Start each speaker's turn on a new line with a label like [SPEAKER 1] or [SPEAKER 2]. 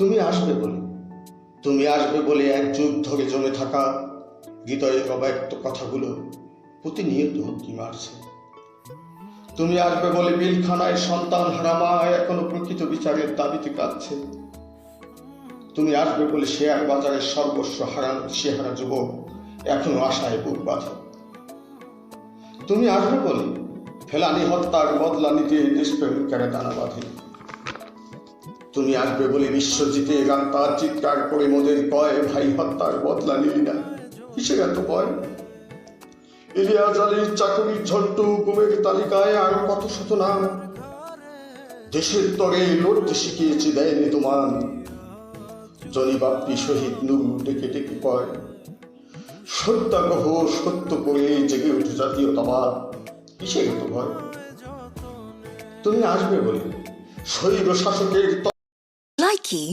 [SPEAKER 1] তুমি আসবে বলে তুমি আসবে বলে এক যুগ ধরে জমে থাকা হৃদয়ের অব্যক্ত কথাগুলো প্রতিনিয়ত উঁকি মারছে। তুমি আসবে বলে বিলখানায় সন্তান হারা মা এখনো প্রকৃত বিচারের দাবিতে কাঁদছে। তুমি আসবে বলে শেয়ার বাজারের সর্বস্ব হারানো দিশেহারা যুবক এখনো আশায় বুক বাঁধে। তুমি আসবে বলে ফেলানি হত্যার বদলা নিতে দেশপ্রেমিকেরা দানা বাঁধে। তুমি আসবে বলে বিশ্বজিতে গান্তার চিৎকার করে মোদের কয়, ভাই হত্যার বদলা নিলি না কিসের এত ভয়? ইলিয়াস আলীর চাকরির ঝন্টু গুমের তালিকায় আর কত শত নাম। দেশের তরে লড়তে শিখিয়েছে দেয়নি তোমার। জনিবাপ্পি শহীদ নূর ডেকে ডেকে কয়, সত্যাগ্রহ সত্য করে জেগে উঠে জাতীয়তাবাদ কিসের এত ভয়? তুমি আসবে বলে স্বৈর শাসকের
[SPEAKER 2] Likey